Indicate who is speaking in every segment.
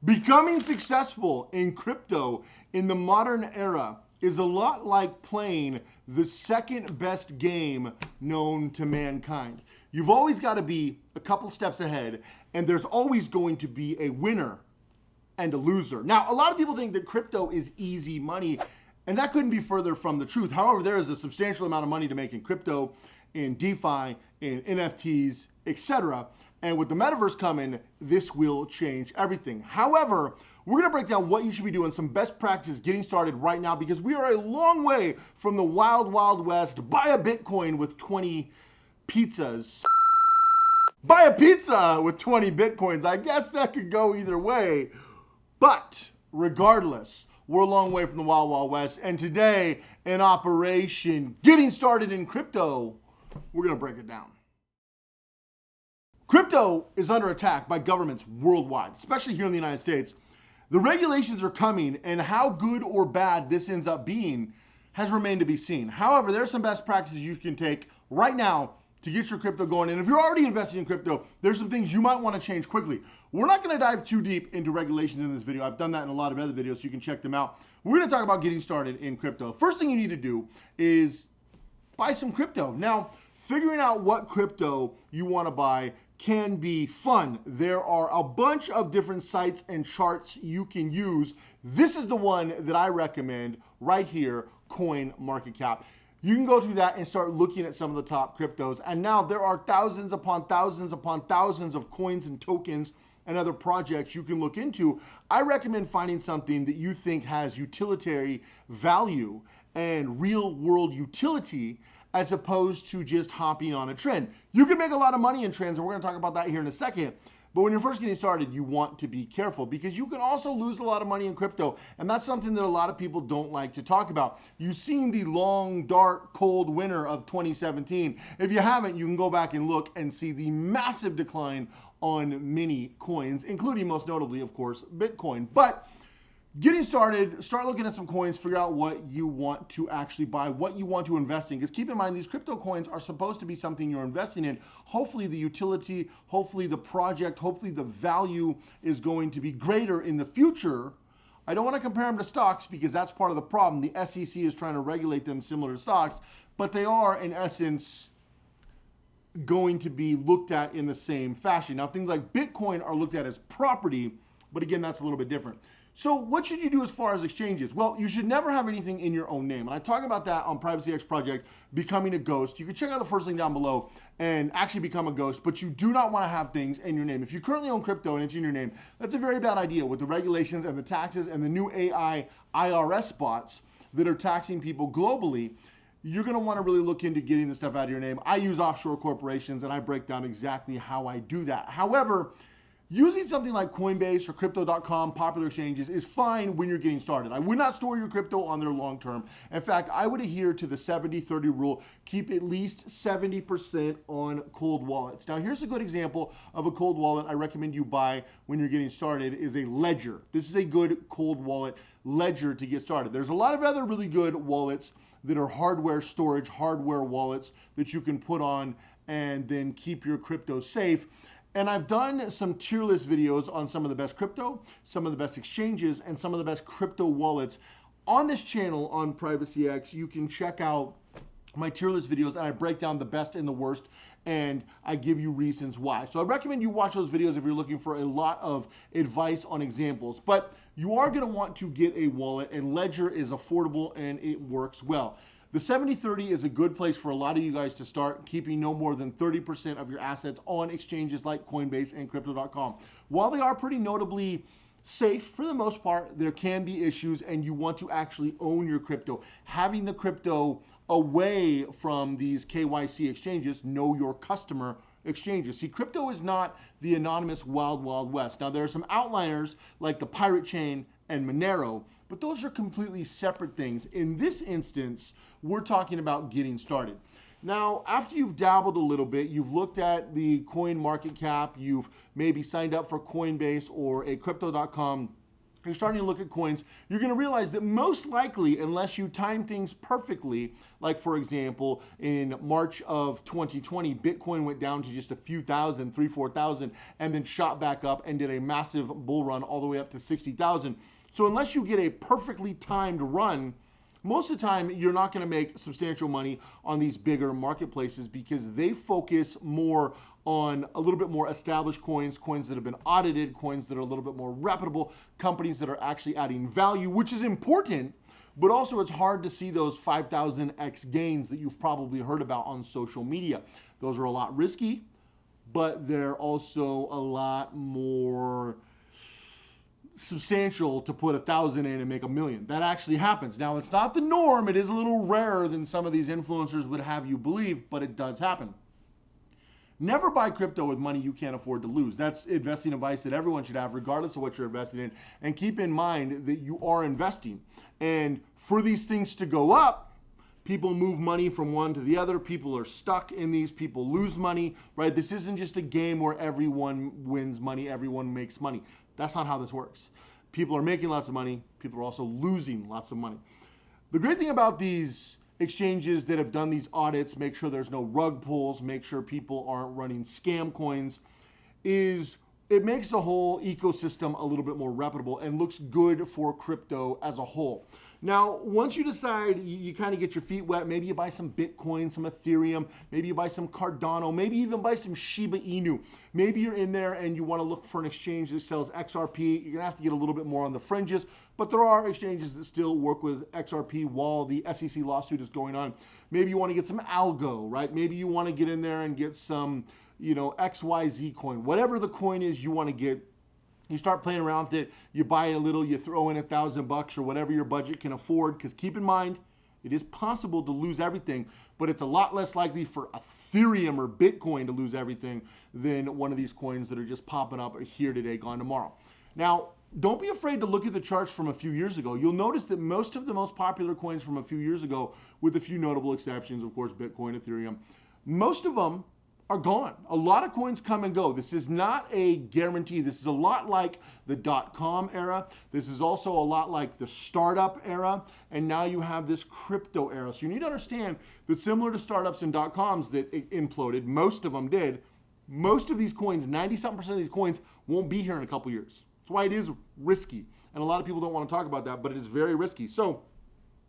Speaker 1: Becoming successful in crypto in the modern era is a lot like playing the second best game known to mankind. You've always got to be a couple steps ahead, and there's always going to be a winner and a loser. Now, a lot of people think that crypto is easy money, and that couldn't be further from the truth. However, there is a substantial amount of money to make in crypto, in DeFi, in NFTs, etc. And with the metaverse coming, this will change everything. However, we're gonna break down what you should be doing, some best practices getting started right now, because we are a long way from the wild, wild west. Buy a Bitcoin with 20 pizzas. Buy a pizza with 20 Bitcoins. I guess that could go either way. But regardless, we're a long way from the wild, wild west. And today, in Operation Getting Started in Crypto, we're gonna break it down. Crypto is under attack by governments worldwide, especially here in the United States. The regulations are coming, and how good or bad this ends up being has remained to be seen. However, there are some best practices you can take right now to get your crypto going. And if you're already investing in crypto, there's some things you might want to change quickly. We're not going to dive too deep into regulations in this video. I've done that in a lot of other videos, so you can check them out. We're going to talk about getting started in crypto. First thing you need to do is buy some crypto. Now, figuring out what crypto you want to buy can be fun. There are a bunch of different sites and charts you can use. This is the one that I recommend right here, CoinMarketCap. You can go through that and start looking at some of the top cryptos. And now there are thousands upon thousands upon thousands of coins and tokens and other projects you can look into. I recommend finding something that you think has utilitarian value and real world utility, as opposed to just hopping on a trend. You can make a lot of money in trends, and we're gonna talk about that here in a second. But when you're first getting started, you want to be careful, because you can also lose a lot of money in crypto. And that's something that a lot of people don't like to talk about. You've seen the long, dark, cold winter of 2017. If you haven't, you can go back and look and see the massive decline on many coins, including most notably, of course, Bitcoin. But getting started, start looking at some coins, figure out what you want to actually buy, what you want to invest in. Because keep in mind, these crypto coins are supposed to be something you're investing in. Hopefully the utility, hopefully the project, hopefully the value is going to be greater in the future. I don't want to compare them to stocks, because that's part of the problem. The SEC is trying to regulate them similar to stocks, but they are in essence going to be looked at in the same fashion. Now, things like Bitcoin are looked at as property, but again, that's a little bit different. So what should you do as far as exchanges? Well, you should never have anything in your own name. And I talk about that on Privacy X Project, Becoming a Ghost. You can check out the first link down below and actually become a ghost, but you do not want to have things in your name. If you currently own crypto and it's in your name, that's a very bad idea with the regulations and the taxes and the new AI IRS bots that are taxing people globally. You're going to want to really look into getting this stuff out of your name. I use offshore corporations, and I break down exactly how I do that. However, using something like Coinbase or Crypto.com, popular exchanges, is fine when you're getting started. I would not store your crypto on there long term. In fact, I would adhere to the 70-30 rule. Keep at least 70% on cold wallets. Now, here's a good example of a cold wallet I recommend you buy when you're getting started, is a ledger. This is a good cold wallet ledger to get started. There's a lot of other really good wallets that are hardware storage, hardware wallets that you can put on and then keep your crypto safe. And I've done some tier list videos on some of the best crypto, some of the best exchanges, and some of the best crypto wallets. On this channel on Privacy X, you can check out my tier list videos, and I break down the best and the worst, and I give you reasons why. So I recommend you watch those videos if you're looking for a lot of advice on examples. But you are going to want to get a wallet, and Ledger is affordable and it works well. The 70-30 is a good place for a lot of you guys to start, keeping no more than 30% of your assets on exchanges like Coinbase and Crypto.com. While they are pretty notably safe for the most part, there can be issues, and you want to actually own your crypto. Having the crypto away from these KYC exchanges, know your customer exchanges. See, crypto is not the anonymous wild, wild west. Now, there are some outliers like the Pirate Chain and Monero, but those are completely separate things. In this instance, we're talking about getting started. Now, after you've dabbled a little bit, you've looked at the coin market cap, you've maybe signed up for Coinbase or a Crypto.com you're starting to look at coins, you're going to realize that most likely, unless you time things perfectly, like for example, in March of 2020, Bitcoin went down to just a few thousand, 4,000, and then shot back up and did a massive bull run all the way up to 60,000. So unless you get a perfectly timed run, most of the time you're not going to make substantial money on these bigger marketplaces because they focus more on a little bit more established coins, coins that have been audited, coins that are a little bit more reputable, companies that are actually adding value, which is important, but also it's hard to see those 5,000x gains that you've probably heard about on social media. Those are a lot risky, but they're also a lot more substantial to put 1,000 in and make 1,000,000. That actually happens. Now, it's not the norm. It is a little rarer than some of these influencers would have you believe, but it does happen. Never buy crypto with money you can't afford to lose. That's investing advice that everyone should have, regardless of what you're investing in. And keep in mind that you are investing. And for these things to go up, people move money from one to the other. People are stuck in these. People lose money, right? This isn't just a game where everyone wins money, everyone makes money. That's not how this works. People are making lots of money. People are also losing lots of money. The great thing about these exchanges that have done these audits, make sure there's no rug pulls, make sure people aren't running scam coins, is it makes the whole ecosystem a little bit more reputable and looks good for crypto as a whole. Now, once you decide, you kind of get your feet wet, maybe you buy some Bitcoin, some Ethereum, maybe you buy some Cardano, maybe even buy some Shiba Inu. Maybe you're in there and you want to look for an exchange that sells XRP. You're going to have to get a little bit more on the fringes, but there are exchanges that still work with XRP while the SEC lawsuit is going on. Maybe you want to get some algo, right? Maybe you want to get in there and get some, XYZ coin, whatever the coin is you want to get. You start playing around with it, you buy a little, you throw in $1,000 or whatever your budget can afford, because keep in mind, it is possible to lose everything, but it's a lot less likely for Ethereum or Bitcoin to lose everything than one of these coins that are just popping up here today, gone tomorrow. Now, don't be afraid to look at the charts from a few years ago. You'll notice that most of the most popular coins from a few years ago, with a few notable exceptions, of course, Bitcoin, Ethereum, most of them are gone. A lot of coins come and go. This is not a guarantee. This is a lot like the .com era. This is also a lot like the startup era. And now you have this crypto era. So you need to understand that similar to startups and .coms that imploded, most of them did, most of these coins, 90-something% of these coins won't be here in a couple years. That's why it is risky. And a lot of people don't want to talk about that, but it is very risky. So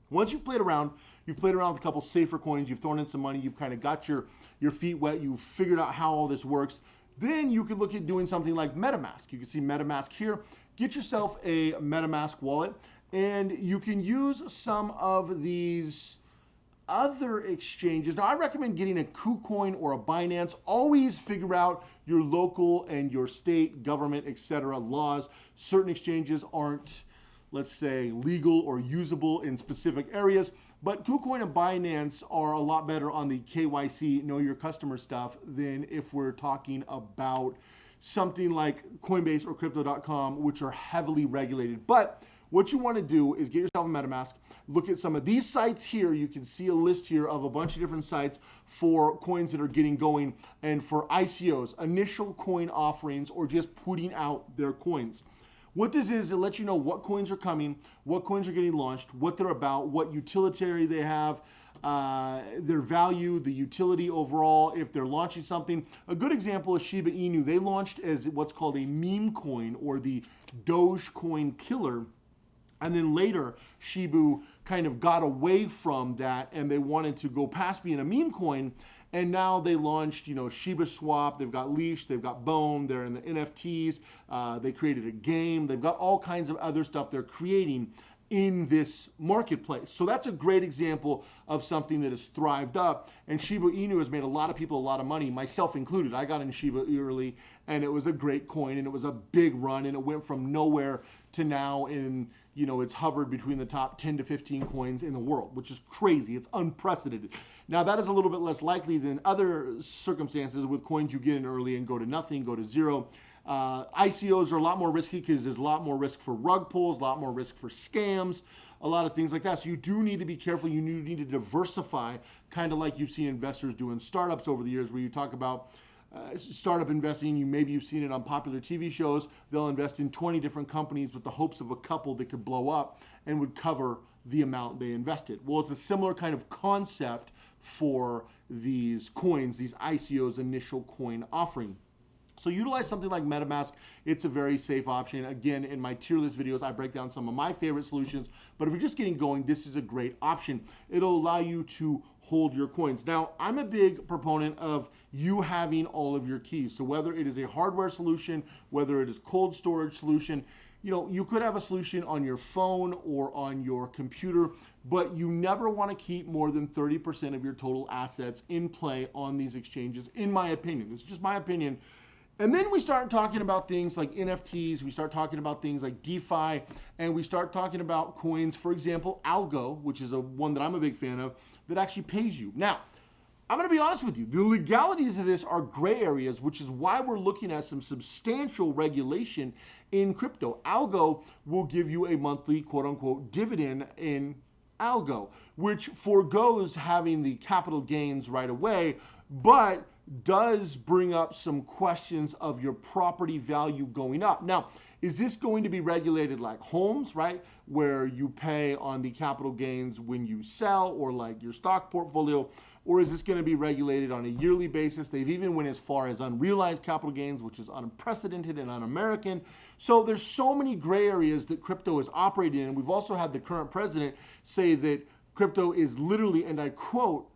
Speaker 1: once you've played around with a couple safer coins, you've thrown in some money, you've kind of got your feet wet, you've figured out how all this works, then you could look at doing something like MetaMask. You can see MetaMask here. Get yourself a MetaMask wallet, and you can use some of these other exchanges. Now, I recommend getting a KuCoin or a Binance. Always figure out your local and your state, government, etc. laws. Certain exchanges aren't, let's say, legal or usable in specific areas. But KuCoin and Binance are a lot better on the KYC, know your customer stuff, than if we're talking about something like Coinbase or Crypto.com, which are heavily regulated. But what you want to do is get yourself a MetaMask, look at some of these sites here. You can see a list here of a bunch of different sites for coins that are getting going and for ICOs, initial coin offerings, or just putting out their coins. What this is, it lets you know what coins are coming, what coins are getting launched, what they're about, what utility they have, their value, the utility overall, if they're launching something. A good example is Shiba Inu. They launched as what's called a meme coin, or the Dogecoin killer. And then later, Shibu kind of got away from that, and they wanted to go past being a meme coin. And now they launched, Shiba Swap. They've got Leash. They've got Bone. They're in the NFTs. They created a game. They've got all kinds of other stuff they're creating in this marketplace. So that's a great example of something that has thrived up. And Shiba Inu has made a lot of people a lot of money, myself included. I got in Shiba early, and it was a great coin, and it was a big run, and it went from nowhere to now it's hovered between the top 10 to 15 coins in the world, which is crazy. It's unprecedented. Now, that is a little bit less likely than other circumstances with coins you get in early and go to nothing, go to zero. ICOs are a lot more risky because there's a lot more risk for rug pulls, a lot more risk for scams, a lot of things like that. So you do need to be careful. You need to diversify, kind of like you've seen investors do in startups over the years, where you talk about startup investing, maybe you've seen it on popular TV shows. They'll invest in 20 different companies with the hopes of a couple that could blow up and would cover the amount they invested. Well, it's a similar kind of concept for these coins, these ICOs, initial coin offering. So utilize something like MetaMask. It's a very safe option. Again, in my tier list videos, I break down some of my favorite solutions. But if you're just getting going, this is a great option. It'll allow you to hold your coins. Now, I'm a big proponent of you having all of your keys. So whether it is a hardware solution, whether it is cold storage solution, you could have a solution on your phone or on your computer, but you never want to keep more than 30% of your total assets in play on these exchanges, in my opinion. This is just my opinion. And then we start talking about things like NFTs, we start talking about things like DeFi, and we start talking about coins, for example, Algo, which is one that I'm a big fan of, that actually pays you. Now, I'm going to be honest with you. The legalities of this are gray areas, which is why we're looking at some substantial regulation in crypto. Algo will give you a monthly quote-unquote dividend in Algo, which forgoes having the capital gains right away, but does bring up some questions of your property value going up. Now, is this going to be regulated like homes, right? Where you pay on the capital gains when you sell, or like your stock portfolio? Or is this going to be regulated on a yearly basis? They've even went as far as unrealized capital gains, which is unprecedented and un-American. So there's so many gray areas that crypto is operating in. We've also had the current president say that crypto is literally, and I quote,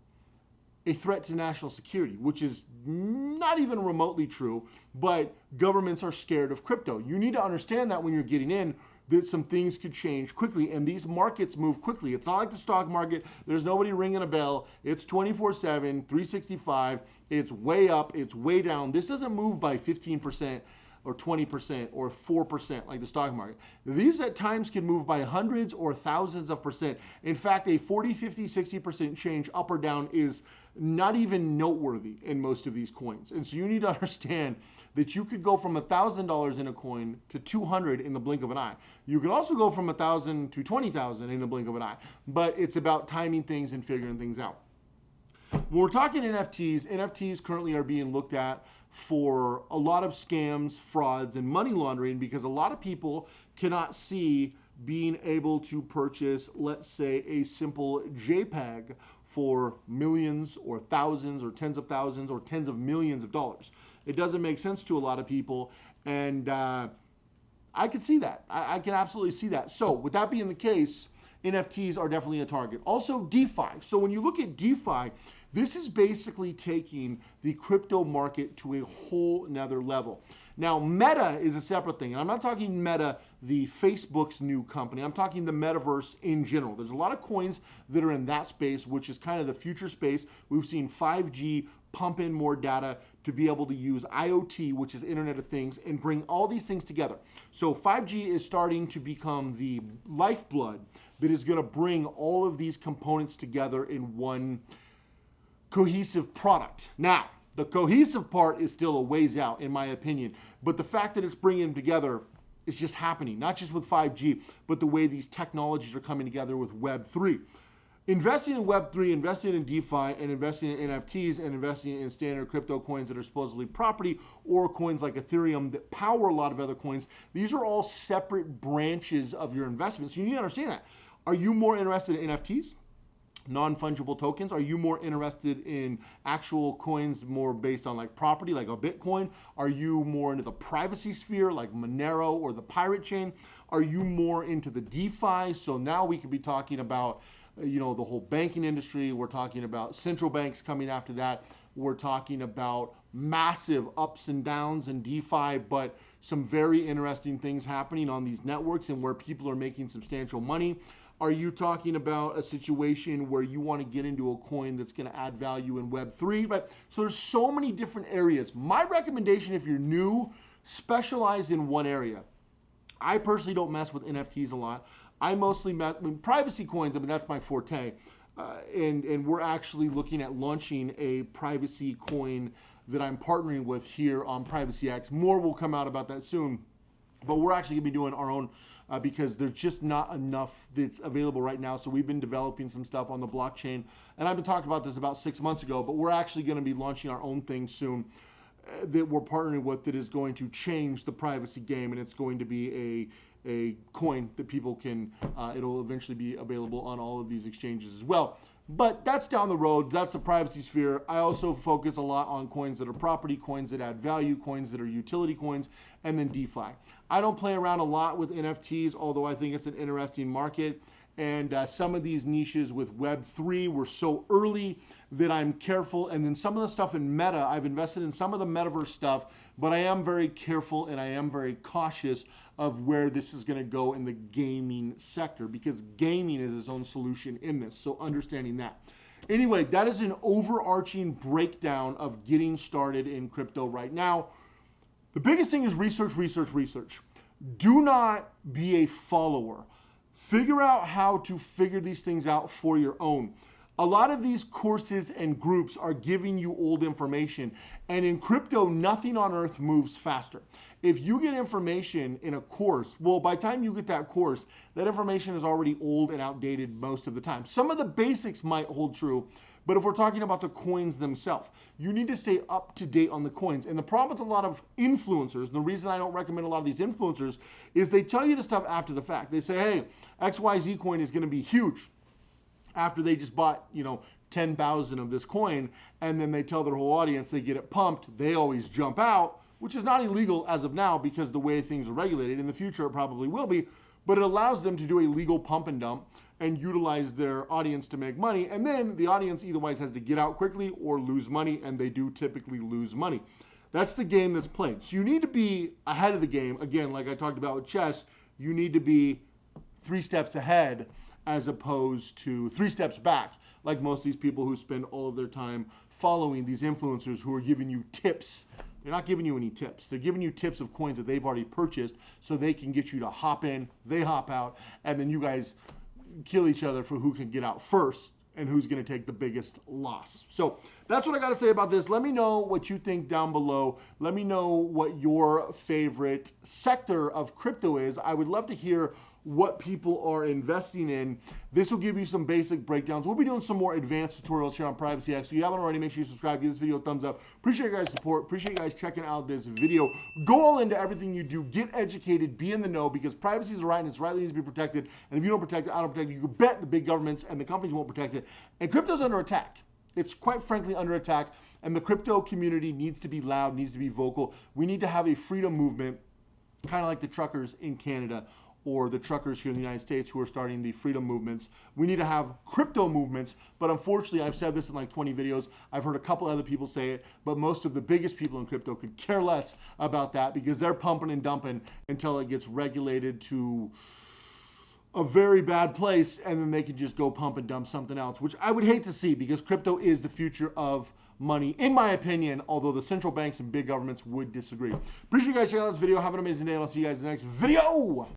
Speaker 1: a threat to national security, which is not even remotely true, but governments are scared of crypto. You need to understand that when you're getting in, that some things could change quickly, and these markets move quickly. It's not like the stock market. There's nobody ringing a bell. It's 24/7, 365. It's way up, it's way down. This doesn't move by 15% or 20% or 4% like the stock market. These at times can move by hundreds or thousands of percent. In fact, a 40, 50, 60% change up or down is not even noteworthy in most of these coins. And so you need to understand that you could go from $1,000 in a coin to 200 in the blink of an eye. You could also go from 1,000 to 20,000 in the blink of an eye, but it's about timing things and figuring things out. When we're talking NFTs currently are being looked at for a lot of scams, frauds, and money laundering, because a lot of people cannot see being able to purchase, let's say, a simple JPEG for millions or thousands or tens of thousands or tens of millions of dollars. It doesn't make sense to a lot of people, and I can see that. I can absolutely see that. So with that being the case, NFTs are definitely a target. Also DeFi. So when you look at DeFi, this is basically taking the crypto market to a whole nother level. Now, Meta is a separate thing. And I'm not talking Meta, the Facebook's new company. I'm talking the metaverse in general. There's a lot of coins that are in that space, which is kind of the future space. We've seen 5G pump in more data to be able to use IoT, which is Internet of Things, and bring all these things together. So 5G is starting to become the lifeblood that is going to bring all of these components together in one cohesive product. Now, the cohesive part is still a ways out, in my opinion, but the fact that it's bringing them together is just happening, not just with 5G, but the way these technologies are coming together with Web3. Investing in Web3, investing in DeFi, and investing in NFTs, and investing in standard crypto coins that are supposedly property, or coins like Ethereum that power a lot of other coins, these are all separate branches of your investments. You need to understand that. Are you more interested in NFTs? Non-fungible tokens? Are you more interested in actual coins more based on like property, like a Bitcoin? Are you more into the privacy sphere like Monero or the Pirate Chain? Are you more into the DeFi? So now we could be talking about, the whole banking industry. We're talking about central banks coming after that. We're talking about massive ups and downs in DeFi, but some very interesting things happening on these networks and where people are making substantial money. Are you talking about a situation where you want to get into a coin that's going to add value in Web3? Right? So there's so many different areas. My recommendation, if you're new, specialize in one area. I personally don't mess with NFTs a lot. I mostly mess with privacy coins. That's my forte. And we're actually looking at launching a privacy coin that I'm partnering with here on PrivacyX. More will come out about that soon. But we're actually going to be doing our own because there's just not enough that's available right now. So we've been developing some stuff on the blockchain. And I've been talking about this about 6 months ago, but we're actually going to be launching our own thing soon. that we're partnering with that is going to change the privacy game, and it's going to be a coin that people can, it'll eventually be available on all of these exchanges as well. But that's down the road. That's the privacy sphere. I also focus a lot on coins that are property, coins that add value, coins that are utility coins, and then DeFi. I don't play around a lot with NFTs, although I think it's an interesting market. And some of these niches with Web3 were so early that I'm careful. And then some of the stuff in Meta, I've invested in some of the metaverse stuff, but I am very careful and I am very cautious of where this is going to go in the gaming sector, because gaming is its own solution in this. So understanding that. Anyway, that is an overarching breakdown of getting started in crypto right now. The biggest thing is research, research, research. Do not be a follower. Figure out how to figure these things out for your own. A lot of these courses and groups are giving you old information, and in crypto, nothing on earth moves faster. If you get information in a course, well, by the time you get that course, that information is already old and outdated most of the time. Some of the basics might hold true, but if we're talking about the coins themselves, you need to stay up to date on the coins. And the problem with a lot of influencers, and the reason I don't recommend a lot of these influencers, is they tell you the stuff after the fact. They say, hey, XYZ coin is going to be huge, after they just bought, 10,000 of this coin, and then they tell their whole audience they get it pumped. They always jump out, which is not illegal as of now because the way things are regulated. In the future, it probably will be, but it allows them to do a legal pump and dump and utilize their audience to make money. And then the audience either way has to get out quickly or lose money, and they do typically lose money. That's the game that's played. So you need to be ahead of the game. Again, like I talked about with chess, you need to be 3 steps ahead as opposed to 3 steps back, like most of these people who spend all of their time following these influencers who are giving you tips. They're not giving you any tips. They're giving you tips of coins that they've already purchased so they can get you to hop in, they hop out, and then you guys kill each other for who can get out first and who's going to take the biggest loss. So that's what I got to say about this. Let me know what you think down below. Let me know what your favorite sector of crypto is. I would love to hear what people are investing in. This will give you some basic breakdowns. We'll be doing some more advanced tutorials here on Privacy X. So if you haven't already, make sure you subscribe, give this video a thumbs up. Appreciate your guys' support. Appreciate you guys checking out this video. Go all into everything you do. Get educated. Be in the know, because privacy is a right and it's right that needs to be protected. And if you don't protect it, I don't protect it. You can bet the big governments and the companies won't protect it. And crypto's under attack. It's quite frankly under attack. And the crypto community needs to be loud, needs to be vocal. We need to have a freedom movement, kind of like the truckers in Canada, or the truckers here in the United States who are starting the freedom movements. We need to have crypto movements, but unfortunately, I've said this in like 20 videos. I've heard a couple other people say it, but most of the biggest people in crypto could care less about that because they're pumping and dumping until it gets regulated to a very bad place, and then they can just go pump and dump something else, which I would hate to see, because crypto is the future of money, in my opinion, although the central banks and big governments would disagree. Appreciate you guys checking out this video. Have an amazing day, and I'll see you guys in the next video.